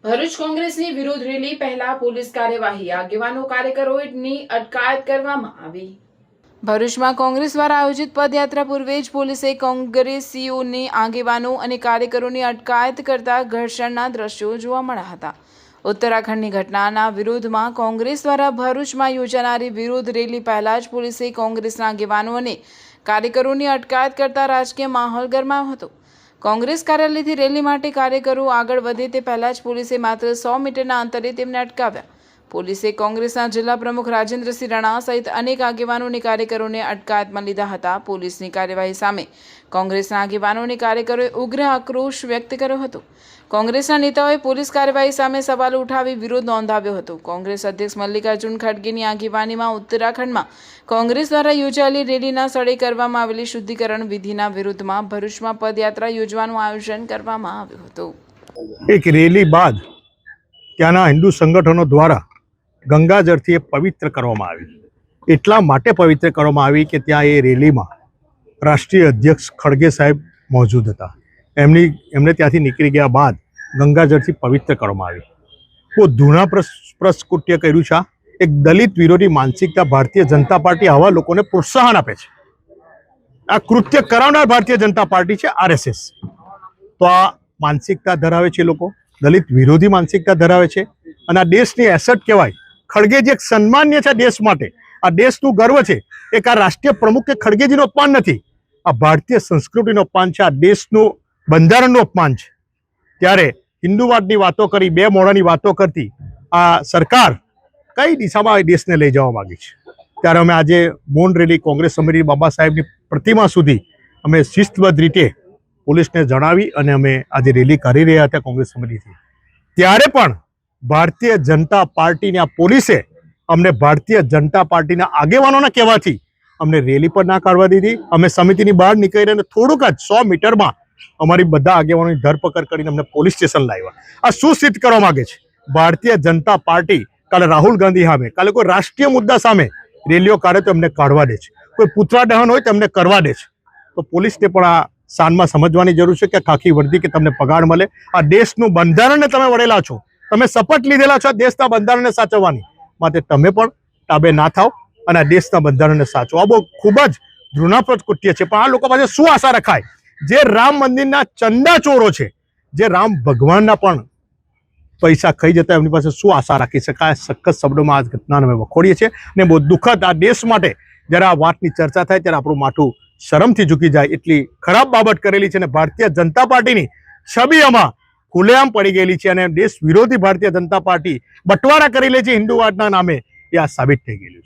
ભરૂચ કોંગ્રેસની વિરોધ રેલી પહેલા પોલીસ કાર્યવાહી, આગેવાનો કાર્યકરોની અટકાયત કરવામાં આવી। ભરૂચમાં કોંગ્રેસ દ્વારા આયોજિત પદયાત્રા પૂર્વે જ પોલીસે કોંગ્રેસીઓની આગેવાનો અને કાર્યકરોની અટકાયત કરતા ઘર્ષણના દ્રશ્યો જોવા મળ્યા હતા। ઉત્તરાખંડની ઘટનાના વિરોધમાં કોંગ્રેસ દ્વારા ભરૂચમાં યોજાનારી વિરોધ રેલી પહેલા જ પોલીસે કોંગ્રેસના આગેવાનો અને કાર્યકરોની અટકાયત કરતા રાજકીય માહોલ ગરમાયો હતો। કોંગ્રેસ કાર્યાલયથી રેલી માટે કાર્યકરો આગળ વધે તે પહેલા જ પોલીસે માત્ર 100 મીટરના અંતરે તેમને અટકાવ્યા। પોલીસે કોંગ્રેસના જિલ્લા પ્રમુખ રાજેન્દ્રસિંહ રાણા સહિત અનેક આગેવાનો અને કાર્યકરોને અટકાયતમાં લીધા હતા। પોલીસની કાર્યવાહી સામે કોંગ્રેસના આગેવાનો અને કાર્યકરોએ ઉગ્ર આક્રોશ વ્યક્ત કર્યો હતો। કોંગ્રેસના નેતાઓએ પોલીસ કાર્યવાહી સામે સવાલો ઉઠાવી વિરોધ નોંધાવ્યો હતો। કોંગ્રેસ અધ્યક્ષ મલ્લિકાર્જુન ખડગેની આગેવાનીમાં ઉત્તરાખંડમાં કોંગ્રેસ દ્વારા યોજાયેલી રેલીના સ્થળે કરવામાં આવેલી શુદ્ધિકરણ વિધિના વિરુદ્ધમાં ભરૂચમાં પદયાત્રા યોજવાનું આયોજન કરવામાં આવ્યું હતું। એક રેલી બાદ ત્યાંના હિન્દુ સંગઠનો દ્વારા ગંગાજળથી પવિત્ર કરવામાં આવી। એટલા માટે પવિત્ર કરવામાં આવી કે ત્યાં એ રેલીમાં રાષ્ટ્રીય અધ્યક્ષ ખડગે સાહેબ મોજૂદ હતા। એમણે ત્યાંથી નીકળી ગયા બાદ ગંગાજળથી પવિત્ર કરવામાં આવી। બહુ ધૂણાસ્પદ કૃત્ય કર્યું છે। એક દલિત વિરોધી માનસિકતા ભારતીય જનતા પાર્ટી આવા લોકોને પ્રોત્સાહન આપે છે। આ કૃત્ય કરાવનાર ભારતીય જનતા પાર્ટી છે, RSS। તો આ માનસિકતા ધરાવે છે, લોકો દલિત વિરોધી માનસિકતા ધરાવે છે અને આ દેશની એસેટ કહેવાય। ખડગે જે સન્માન્ય છે દેશ માટે, આ દેશનું ગર્વ છે। એક આ રાષ્ટ્રીય પ્રમુખ કે ખડગેજીનું અપમાન નથી, આ ભારતીય સંસ્કૃતિનું અપમાન છે, આ દેશનું બંધારણનું અપમાન છે। ત્યારે હિન્દુવાદની વાતો કરી, બે મોઢાની વાતો કરતી આ સરકાર કઈ દિશામાં આ દેશને લઈ જવા માંગી છે? ત્યારે અમે આજે મૌન રેલી કોંગ્રેસ સમિતિ બાબા સાહેબની પ્રતિમા સુધી અમે શિસ્તબદ્ધ રીતે પોલીસને જણાવી અને અમે આજે રેલી કરી રહ્યા હતા કોંગ્રેસ સમિતિથી। ત્યારે પણ ભારતીય જનતા પાર્ટીની આ પોલીસે અમને ભારતીય જનતા પાર્ટીના આગેવાનોના કહેવાથી અમને રેલી પર ના કાઢવા દીધી। અમે સમિતિની બહાર નીકળી અને થોડુંક જ 100 મીટરમાં અમારી બધા આગેવાનોની ધરપકડ કરીને અમને પોલીસ સ્ટેશન લાવ્યા। આ શું સિદ્ધ કરવા માંગે છે? ભારતીય જનતા પાર્ટી કાલે રાહુલ ગાંધી સામે, કાલે કોઈ રાષ્ટ્રીય મુદ્દા સામે રેલીઓ કાઢે તો એમને કાઢવા દે છે, કોઈ પુતળા દહન હોય તો એમને કરવા દે છે। તો પોલીસને પણ આ શાનમાં સમજવાની જરૂર છે કે ખાખી વર્દી કે તમને પગાર મળે। આ દેશનું બંધારણને તમે વળેલા છો, તમે શપથ લીધેલા છો દેશના બંધારણને સાચવવાની, માટે તમે પણ તાબે ના થાવ અને આ દેશના બંધારણને સાચવો। આ બહુ ખૂબ જ ઘૃણાસ્પદ કૃત્ય છે, પણ આ લોકો પાસે શું આશા રખાય? જે રામ મંદિરના ચંદા ચોરો છે, જે રામ ભગવાનના પણ પૈસા ખાઈ જતા, એમની પાસે શું આશા રાખી શકાય? સખત શબ્દોમાં આ ઘટનાને અમે વખોડીએ છીએ અને બહુ દુઃખદ આ દેશ માટે જ્યારે આ વાતની ચર્ચા થાય ત્યારે આપણું માથું શરમથી ઝૂકી જાય એટલી ખરાબ બાબત કરેલી છે અને ભારતીય જનતા પાર્ટીની છબી આમાં ખુલ્લેઆમ પડી ગયેલી છે અને દેશ વિરોધી ભારતીય જનતા પાર્ટી બટવારા કરી લે છે હિન્દુવાદના નામે, એ આ સાબિત થઈ ગયેલું છે।